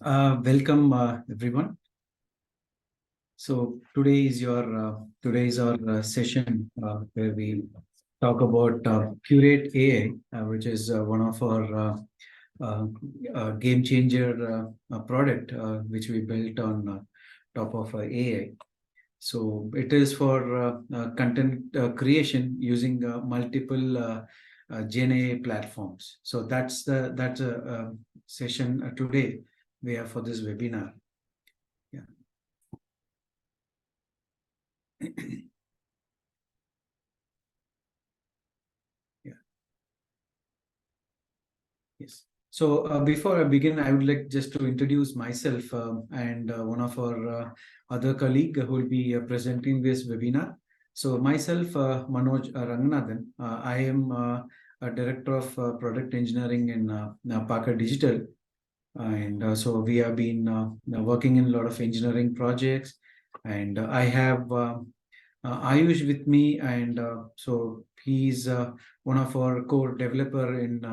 Welcome everyone. So today is our session where we talk about CurateAI, which is one of our game changer product which we built on top of AI. So it is for content creation using multiple Gen AI platforms. So that's a session today we have for this webinar. Yeah. Yeah. Yes. So before I begin, I would like just to introduce myself and one of our other colleague who will be presenting this webinar. So myself, Manoj Ranganathan, I am a director of product engineering in Parker Digital. And so we have been working in a lot of engineering projects, and I have Ayush with me, and so he's one of our core developer in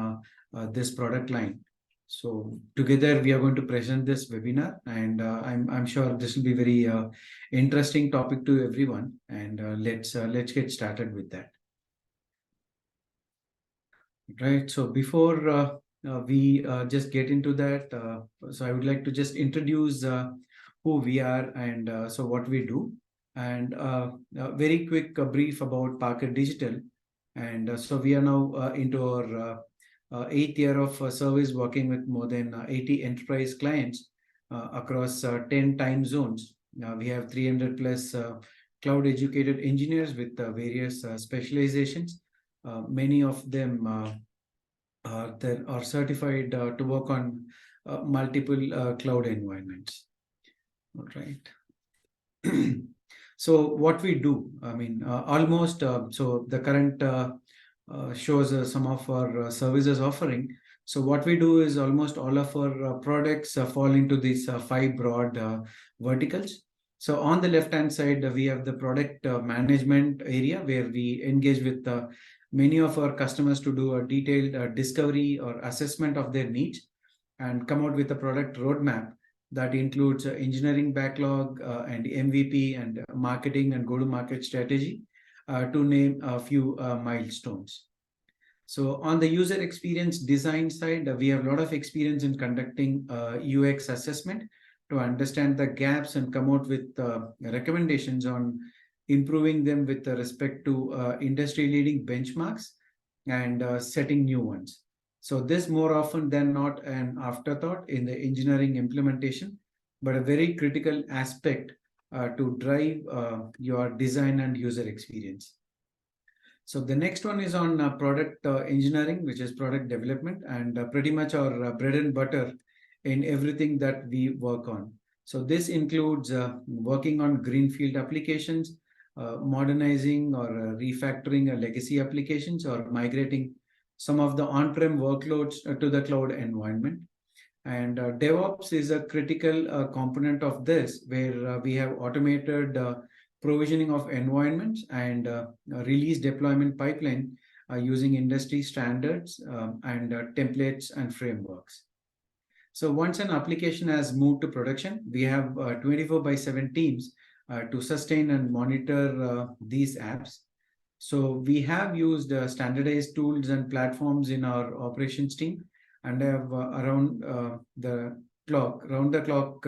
this product line. So together we are going to present this webinar, and I'm sure this will be very interesting topic to everyone. And let's get started with that. Right. So before we just get into that, so I would like to just introduce who we are and so what we do, and a very quick brief about Parker Digital. And so we are now into our 8th year of service, working with more than 80 enterprise clients across 10 time zones. We have 300 plus cloud educated engineers with various specializations. Many of them that are certified to work on multiple cloud environments. All right. So what we do, I mean, almost, so the current shows some of our services offering. So what we do is almost all of our products fall into these 5 broad verticals. So on the left-hand side, we have the product management area where we engage with many of our customers to do a detailed discovery or assessment of their needs and come out with a product roadmap that includes engineering backlog and MVP and marketing and go-to-market strategy, to name a few milestones. So on the user experience design side, we have a lot of experience in conducting UX assessment to understand the gaps and come out with recommendations on improving them with respect to industry-leading benchmarks and setting new ones. So this more often than not an afterthought in the engineering implementation, but a very critical aspect to drive your design and user experience. So the next one is on product engineering, which is product development, and pretty much our bread and butter in everything that we work on. So this includes working on greenfield applications, modernizing or refactoring legacy applications, or migrating some of the on-prem workloads to the cloud environment. And DevOps is a critical component of this, where we have automated provisioning of environments and release deployment pipeline using industry standards and templates and frameworks. So once an application has moved to production, we have 24/7 teams to sustain and monitor these apps. So we have used standardized tools and platforms in our operations team, and have around the clock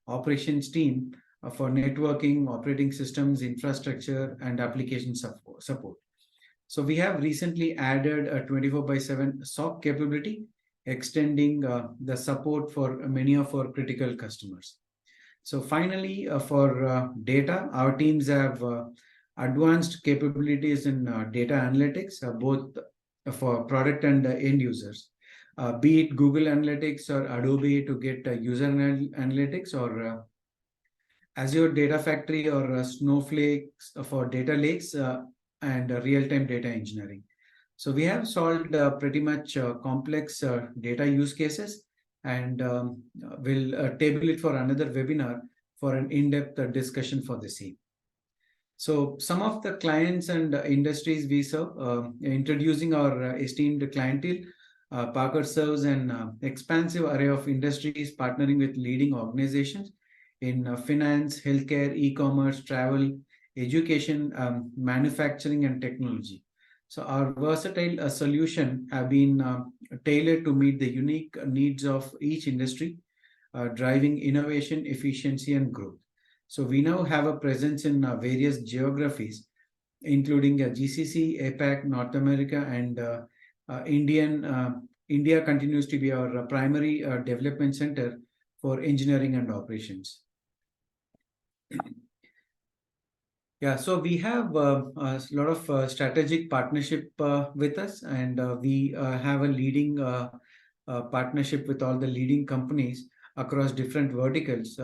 operations team for networking, operating systems, infrastructure, and application support. So we have recently added a 24/7 SOC capability, extending the support for many of our critical customers. So finally, for data, our teams have advanced capabilities in data analytics, both for product and end users, be it Google Analytics or Adobe to get user analytics, or Azure Data Factory or Snowflake for data lakes and real-time data engineering. So we have solved pretty much complex data use cases, and we'll table it for another webinar for an in-depth discussion for the same. So some of the clients and industries we serve, introducing our esteemed clientele. Parker serves an expansive array of industries, partnering with leading organizations in finance, healthcare, e-commerce, travel, education, manufacturing, and technology. So our versatile solution have been tailored to meet the unique needs of each industry, driving innovation, efficiency, and growth. So we now have a presence in various geographies, including GCC, APAC, North America, and India continues to be our primary development center for engineering and operations. Yeah, so we have a lot of strategic partnership with us, and we have a leading partnership with all the leading companies across different verticals,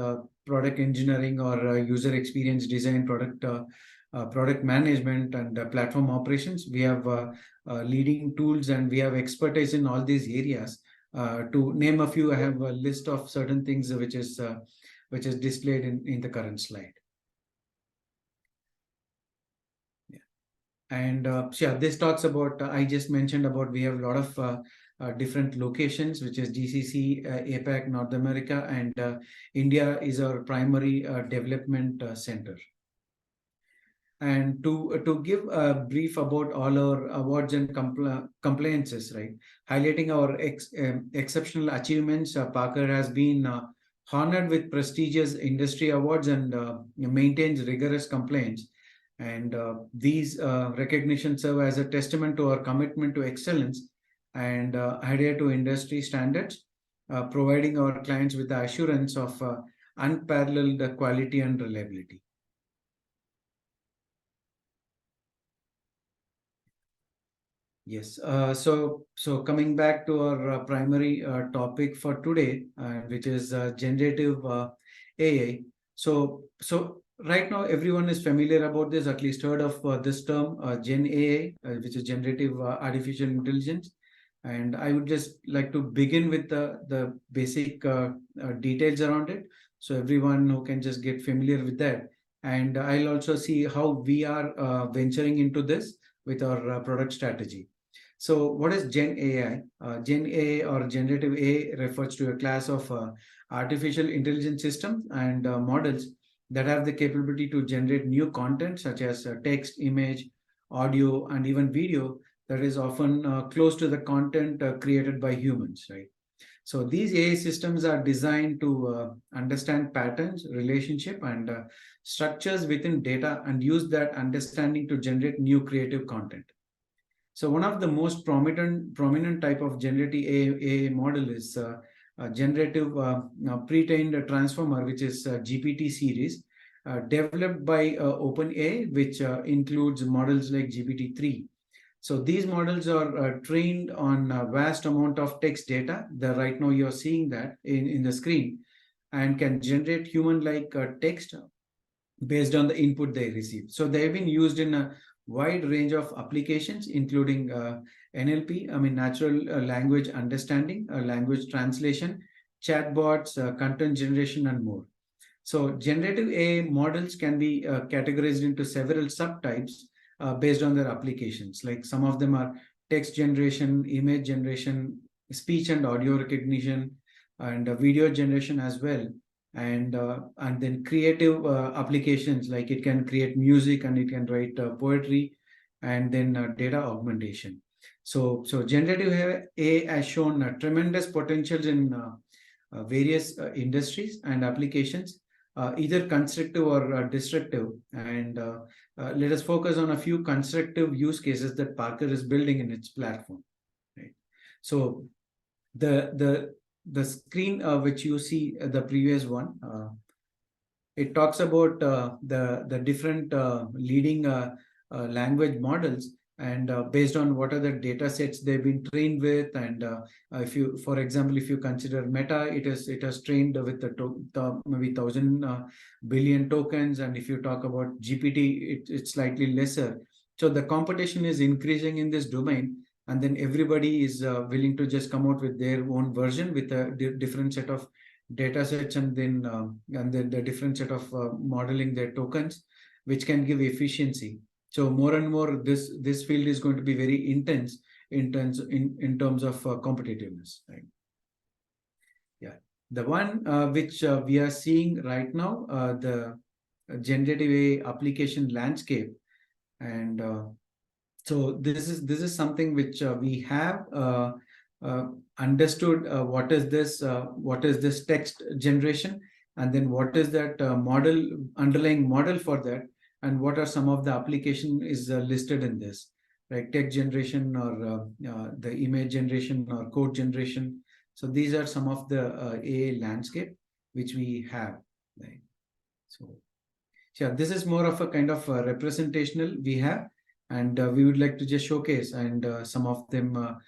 product engineering or user experience design, product management, and platform operations. We have leading tools, and we have expertise in all these areas. To name a few, I have a list of certain things which is displayed in the current slide. And yeah, this talks about, I just mentioned about, we have a lot of different locations, which is GCC, APAC, North America, and India is our primary development center. And to give a brief about all our awards and compliances, right? Highlighting our exceptional achievements, Parker has been honored with prestigious industry awards and maintains rigorous compliance. And these recognitions serve as a testament to our commitment to excellence and adhere to industry standards, providing our clients with the assurance of unparalleled quality and reliability. Yes, so coming back to our primary topic for today, which is generative AI. So right now, everyone is familiar about this, at least heard of this term, Gen AI, which is generative artificial intelligence. And I would just like to begin with the basic details around it, so everyone who can just get familiar with that. And I'll also see how we are venturing into this with our product strategy. So what is Gen AI? Gen AI or generative AI refers to a class of artificial intelligence systems and models that have the capability to generate new content such as text, image, audio, and even video that is often close to the content created by humans, right? So these AI systems are designed to understand patterns, relationship, and structures within data and use that understanding to generate new creative content. So one of the most prominent type of generative AI model is generative pre-trained transformer, which is GPT series, developed by OpenAI, which includes models like GPT-3. So these models are trained on a vast amount of text data. Right now you're seeing that in the screen, and can generate human-like text based on the input they receive. So they've been used in a wide range of applications, including NLP, I mean natural language understanding, language translation, chatbots, content generation, and more. So generative AI models can be categorized into several subtypes based on their applications. Like some of them are text generation, image generation, speech and audio recognition, and video generation as well. And then creative applications, like it can create music and it can write poetry, and then data augmentation. So generative AI has shown tremendous potentials in various industries and applications, either constructive or destructive. And let us focus on a few constructive use cases that Parker is building in its platform. Right. So the screen which you see, the previous one, it talks about the different leading language models, and based on what are the data sets they've been trained with. And if you, for example, if you consider Meta, it has trained with the maybe 1,000 billion tokens, and if you talk about GPT, it's slightly lesser. So the competition is increasing in this domain, and then everybody is willing to just come out with their own version with a different set of data sets, and then the different set of modeling their tokens, which can give efficiency. So more and more this field is going to be very intense in terms of competitiveness, right? Yeah, the one which we are seeing right now, the generative AI application landscape, and so this is something which we have uh, understood. What is this text generation, and then what is that underlying model for that, and what are some of the application is listed in this, like text generation, or the image generation, or code generation. So these are some of the AI landscape which we have, right? So yeah, this is more of a kind of representational we have, and we would like to just showcase, and some of them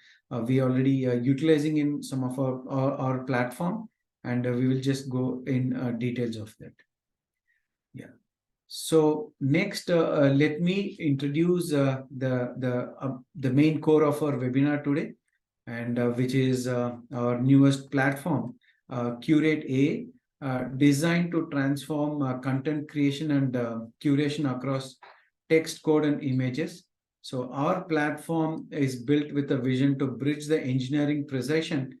we already utilizing in some of our platform, and we will just go in details of that. Yeah. So next, let me introduce the main core of our webinar today, and which is our newest platform, CurateAI, designed to transform content creation and curation across text, code, and images. So our platform is built with a vision to bridge the engineering precision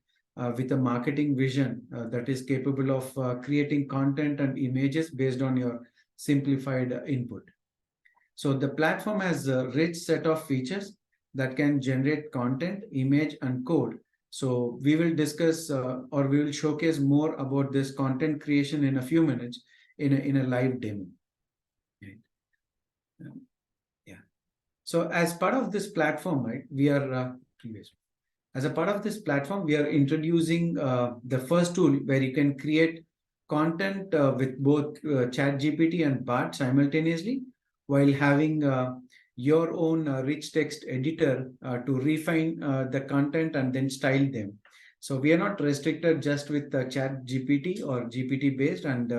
with a marketing vision that is capable of creating content and images based on your simplified input. So the platform has a rich set of features that can generate content, image, and code. So we will discuss or we will showcase more about this content creation in a few minutes in a live demo. Right. Yeah. So as part of this platform, right, we are as a part of this platform, we are introducing the first tool where you can create content with both ChatGPT and Bard simultaneously, while having your own rich text editor to refine the content and then style them. So we are not restricted just with ChatGPT or GPT based, and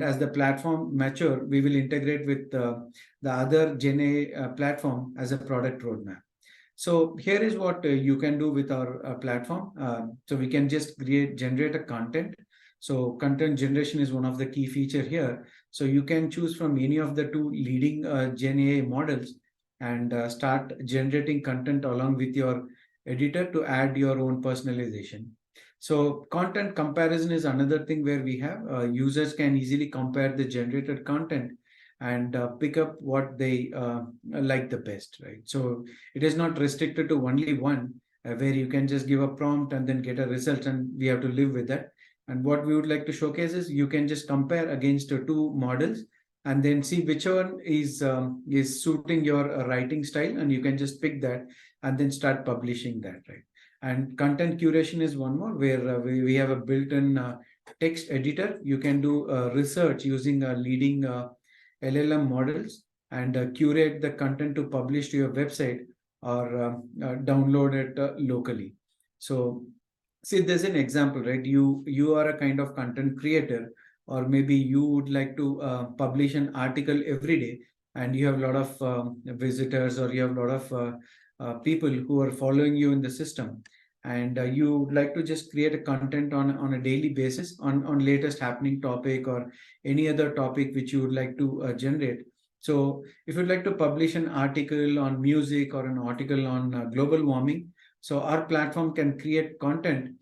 as the platform mature, we will integrate with the other Gen AI platform as a product roadmap. So here is what you can do with our platform. So we can just generate a content. So content generation is one of the key feature here. So you can choose from any of the two leading Gen AI models, and start generating content along with your editor to add your own personalization. So content comparison is another thing where we have users can easily compare the generated content and pick up what they like the best, right? So it is not restricted to only one, where you can just give a prompt and then get a result, and we have to live with that. And what we would like to showcase is you can just compare against two models, and then see which one is suiting your writing style, and you can just pick that and then start publishing that, right? And content curation is one more, where we have a built-in text editor. You can do research using leading LLM models, and curate the content to publish to your website, or download it locally. So see, there's an example, right? You are a kind of content creator, or maybe you would like to publish an article every day, and you have a lot of visitors, or you have a lot of people who are following you in the system, and you would like to just create a content on a daily basis on latest happening topic, or any other topic which you would like to generate. So if you'd like to publish an article on music, or an article on global warming, so our platform can create content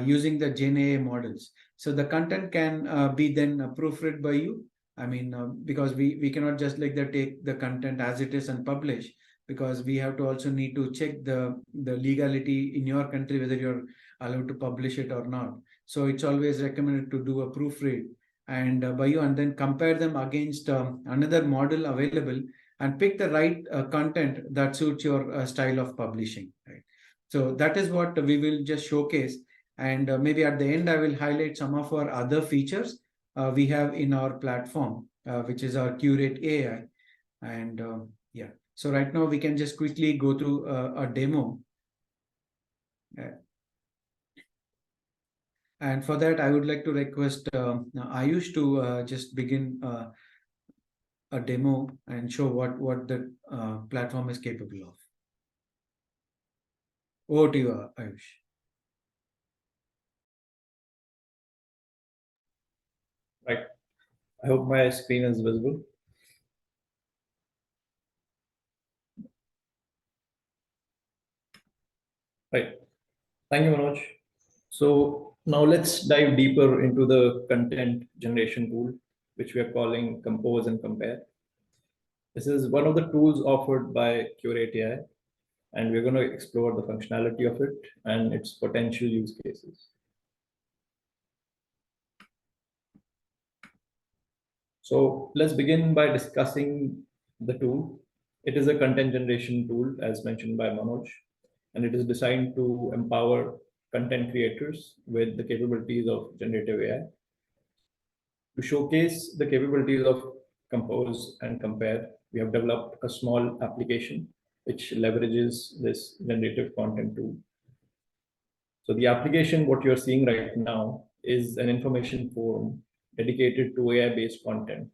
using the Gen AI models. So the content can be then proofread by you. I mean, because we cannot just like that take the content as it is and publish, because we have to also need to check the legality in your country, whether you're allowed to publish it or not. So it's always recommended to do a proofread and by you, and then compare them against another model available, and pick the right content that suits your style of publishing, right? So that is what we will just showcase, and maybe at the end I will highlight some of our other features we have in our platform, which is our CurateAI. And yeah, so right now we can just quickly go through a demo. And for that, I would like to request Ayush to just begin a demo and show what the platform is capable of. Over to you, Ayush. Right. I hope my screen is visible. Right. Thank you, Manoj. So now let's dive deeper into the content generation tool, which we are calling Compose and Compare. This is one of the tools offered by CurateAI, and we're going to explore the functionality of it and its potential use cases. So let's begin by discussing the tool. It is a content generation tool, as mentioned by Manoj, and it is designed to empower content creators with the capabilities of generative AI. To showcase the capabilities of Compose and Compare, we have developed a small application which leverages this generative content tool. So the application, what you're seeing right now, is an information forum dedicated to AI-based content,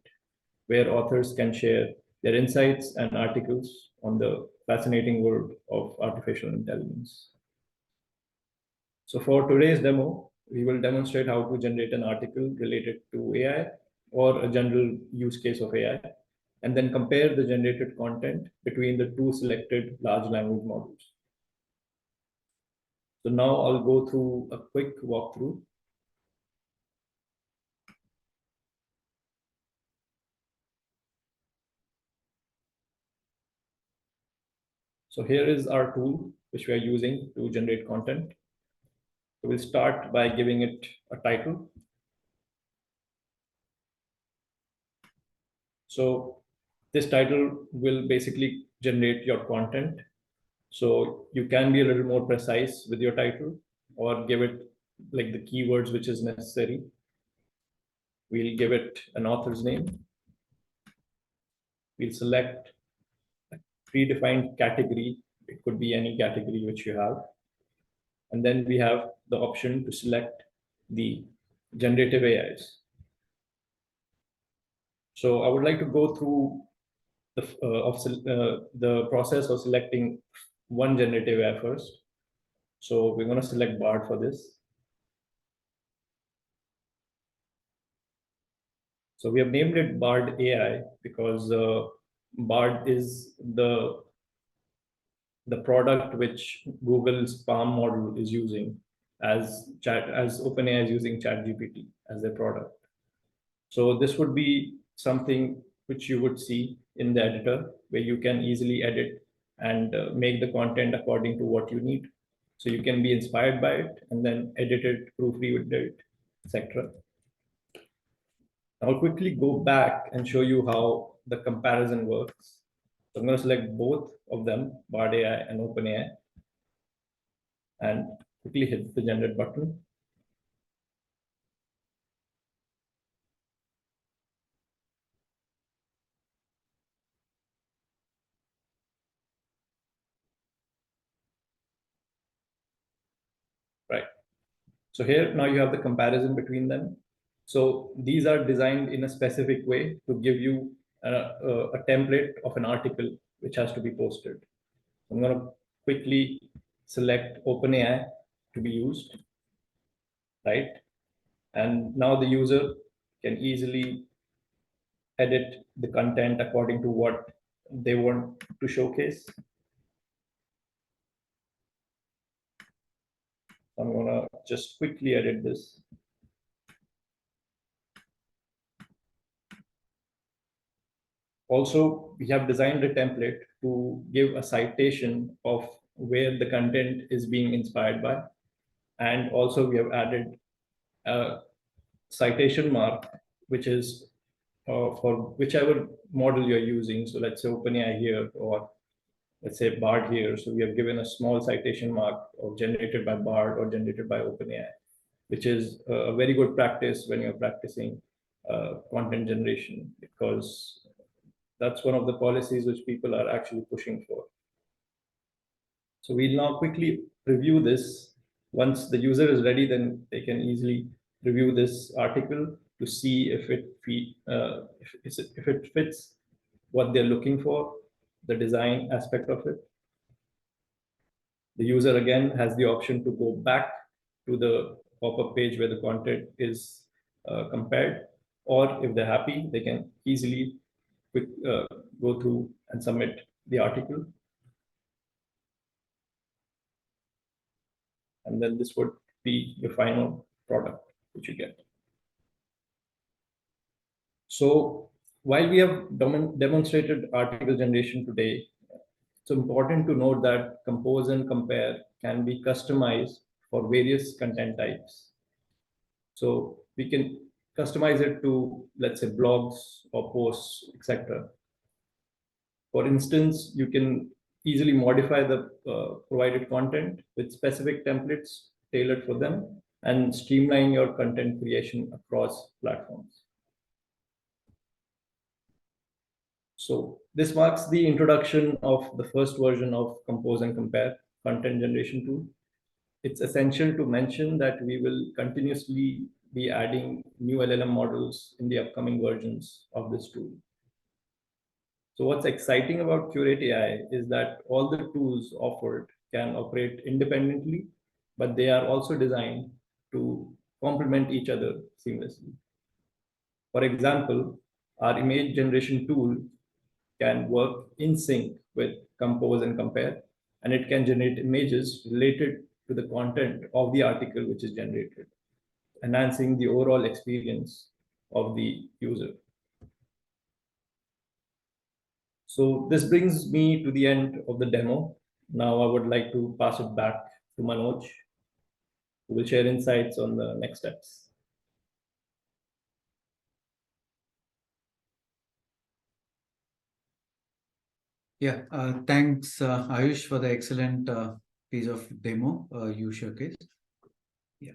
where authors can share their insights and articles on the fascinating world of artificial intelligence. So for today's demo, we will demonstrate how to generate an article related to AI or a general use case of AI, and then compare the generated content between the two selected large language models. So now I'll go through a quick walkthrough. So here is our tool, which we are using to generate content. So we'll start by giving it a title. So this title will basically generate your content. So you can be a little more precise with your title or give it like the keywords which is necessary. We'll give it an author's name. We'll select a predefined category. It could be any category which you have. And then we have the option to select the generative AIs. So I would like to go through the process of selecting one generative AI first. So we're going to select Bard for this. So we have named it Bard AI because Bard is the product which Google's Palm model is using as OpenAI is using ChatGPT as their product. So this would be something which you would see in the editor where you can easily edit and make the content according to what you need. So you can be inspired by it and then edit it, proofread it, etc. I'll quickly go back and show you how the comparison works. So I'm going to select both of them, Bard AI and OpenAI, and quickly hit the generate button. Right. So here now you have the comparison between them. So these are designed in a specific way to give you a template of an article which has to be posted. I'm going to quickly select OpenAI to be used, right? And now the user can easily edit the content according to what they want to showcase. I'm going to just quickly edit this. Also, we have designed a template to give a citation of where the content is being inspired by. And also we have added a citation mark, which is for whichever model you're using. So let's say OpenAI here, or let's say Bard here. So we have given a small citation mark of generated by Bard or generated by OpenAI, which is a very good practice when you're practicing content generation, because that's one of the policies which people are actually pushing for. So we'll now quickly review this. Once the user is ready, then they can easily review this article to see if it fits what they're looking for, the design aspect of it. The user again has the option to go back to the pop-up page where the content is compared, or if they're happy, they can easily go through and submit the article. and then this would be your final product which you get. So while we have demonstrated article generation today, it's important to note that compose and compare can be customized for various content types. So we can customize it to, let's say, blogs or posts, etc. For instance, you can easily modify the provided content with specific templates tailored for them and streamline your content creation across platforms. So this marks the introduction of the first version of Compose and Compare content generation tool. It's essential to mention that we will continuously be adding new LLM models in the upcoming versions of this tool. So what's exciting about CurateAI is that all the tools offered can operate independently, but they are also designed to complement each other seamlessly. For example, our image generation tool can work in sync with Compose and Compare, and it can generate images related to the content of the article which is generated, enhancing the overall experience of the user. So this brings me to the end of the demo. Now I would like to pass it back to Manoj, who will share insights on the next steps. Yeah, thanks, Ayush, for the excellent piece of demo you showcased. Yeah,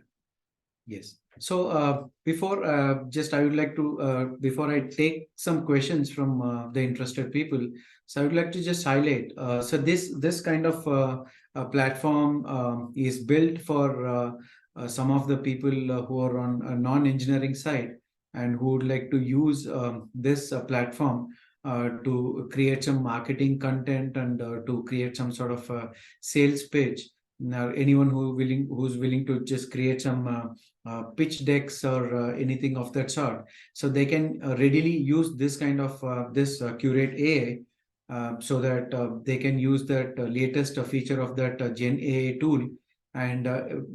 yes. So before I would like to, before I take some questions from the interested people, so I would like to just highlight. So this kind of platform is built for some of the people who are on a non-engineering side and who would like to use this platform to create some marketing content and to create some sort of sales page. Now, anyone who's willing to just create some pitch decks or anything of that sort, so they can readily use this kind of this CurateAI, so that they can use that latest feature of that Gen AI tool, and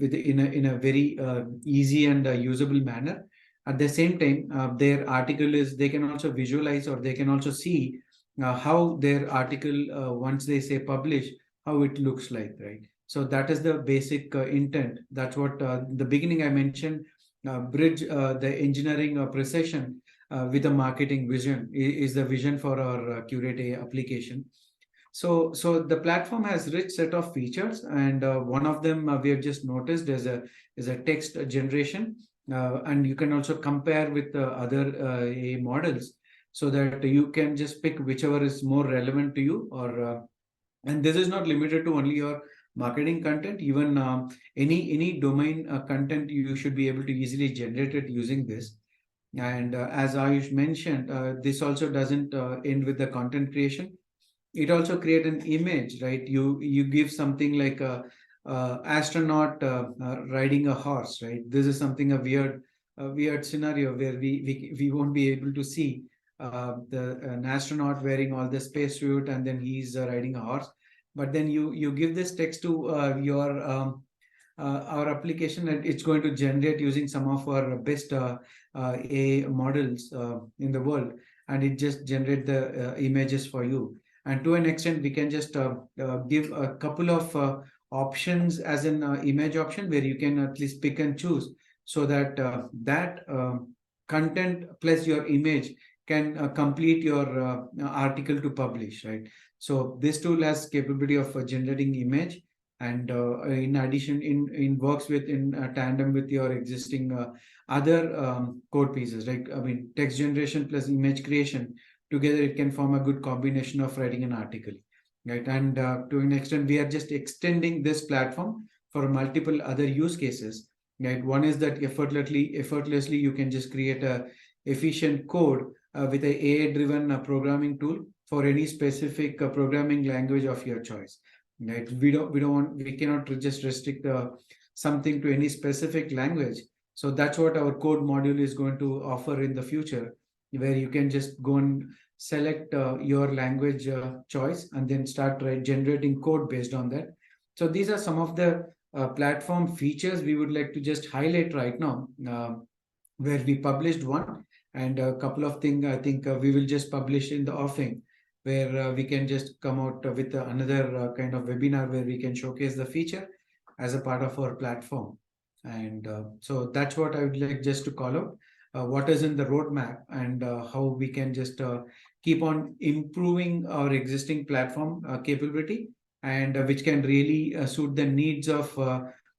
in a very easy and usable manner. At the same time, their article is, they can also visualize, or they can also see how their article, once they say publish, how it looks like, right? So that is the basic intent. That's what the beginning I mentioned, bridge the engineering precision with the marketing vision is the vision for our CurateAI application. So the platform has rich set of features, and one of them we have just noticed is a text generation, and you can also compare with the other AI models, so that you can just pick whichever is more relevant to you, or and this is not limited to only your marketing content. Even any domain content, you should be able to easily generate it using this. And as Ayush mentioned, this also doesn't end with the content creation. It also create an image, right? You give something like a astronaut riding a horse, right? This is something a weird scenario where we won't be able to see an astronaut wearing all the spacesuit and then he's riding a horse. But then you give this text to your our application, and it's going to generate using some of our best AI models in the world, and it just generate the images for you. And to an extent, we can just give a couple of options as an image option, where you can at least pick and choose, so that that content plus your image can complete your article to publish, right? So this tool has capability of generating image, and in addition, in works with in tandem with your existing other code pieces, like, I mean, text generation plus image creation. Together, it can form a good combination of writing an article, right? And to an extent, we are just extending this platform for multiple other use cases, right? One is that effortlessly, you can just create a efficient code with a AI-driven programming tool for any specific programming language of your choice, right? We cannot just restrict something to any specific language. So that's what our code module is going to offer in the future, where you can just go and select your language choice and then start generating code based on that. So these are some of the platform features we would like to just highlight right now, where we published one, and a couple of things I think we will just publish in the offing, where we can just come out with another kind of webinar where we can showcase the feature as a part of our platform. And so that's what I would like just to call out, what is in the roadmap, and how we can just keep on improving our existing platform capability, and which can really suit the needs of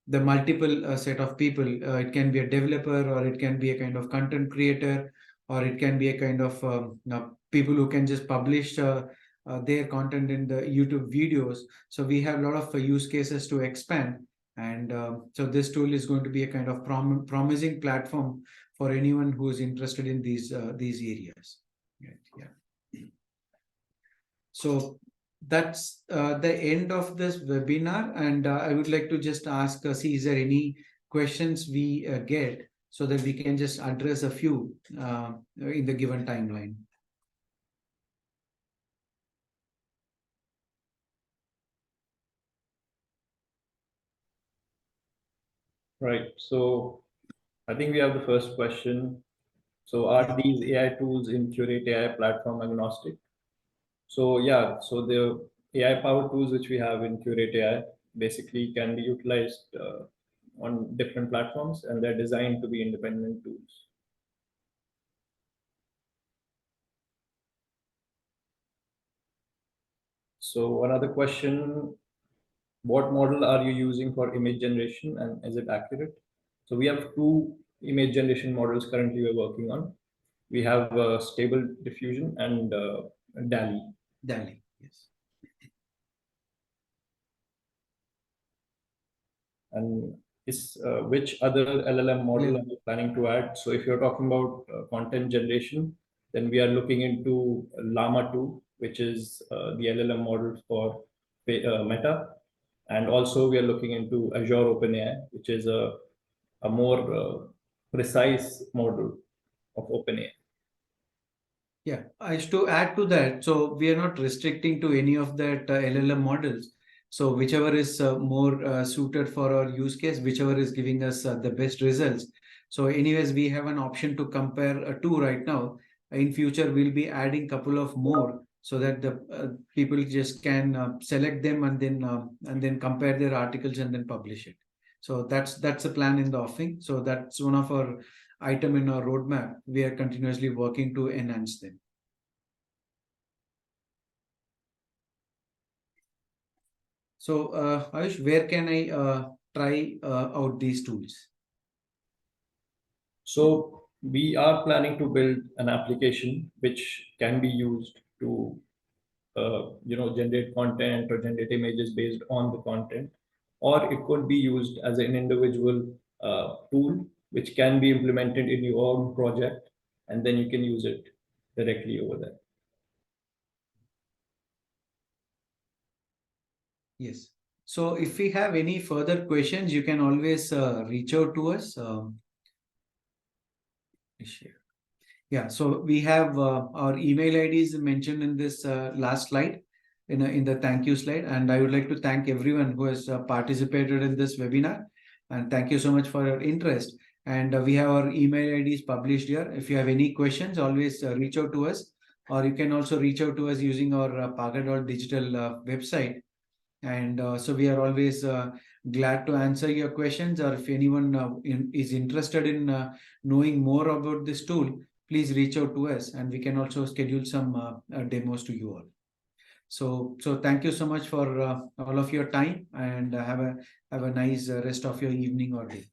the multiple set of people. It can be a developer, or it can be a kind of content creator, or it can be a kind of people who can just publish their content in the YouTube videos. So we have a lot of use cases to expand. And so this tool is going to be a kind of promising platform for anyone who is interested in these areas. Right, yeah. So that's the end of this webinar, and I would like to just ask, see, is there any questions we get, so that we can just address a few in the given timeline. Right. So I think we have the first question. So are these AI tools in CurateAI platform agnostic? So yeah, so the AI powered tools which we have in CurateAI basically can be utilized on different platforms, and they're designed to be independent tools. So another question, what model are you using for image generation, and is it accurate? So we have two image generation models currently we're working on. We have Stable Diffusion and DALI. DALI, yes. And is which other LLM model are you planning to add? So if you're talking about content generation, then we are looking into Llama 2, which is the LLM model for Meta. And also we are looking into Azure OpenAI, which is a more precise model of OpenAI. Yeah, I used to add to that. So we are not restricting to any of that LLM models. So whichever is more suited for our use case, whichever is giving us the best results. So anyways, we have an option to compare two right now. In future, we'll be adding couple of more, so that the people just can select them, and then compare their articles and then publish it. So that's the plan in the offing. So that's one of our item in our roadmap. We are continuously working to enhance them. So, Ayush, where can I try out these tools? So we are planning to build an application which can be used to generate content or generate images based on the content, or it could be used as an individual tool which can be implemented in your own project, and then you can use it directly over there. Yes. So if we have any further questions, you can always reach out to us. Yeah, so we have our email IDs mentioned in this last slide, in the thank you slide. And I would like to thank everyone who has participated in this webinar. And thank you so much for your interest. And we have our email IDs published here. If you have any questions, always reach out to us. Or you can also reach out to us using our Paga.digital website. And so we are always glad to answer your questions, or if anyone is interested in knowing more about this tool, please reach out to us, and we can also schedule some demos to you all. So thank you so much for all of your time, and have a nice rest of your evening or day.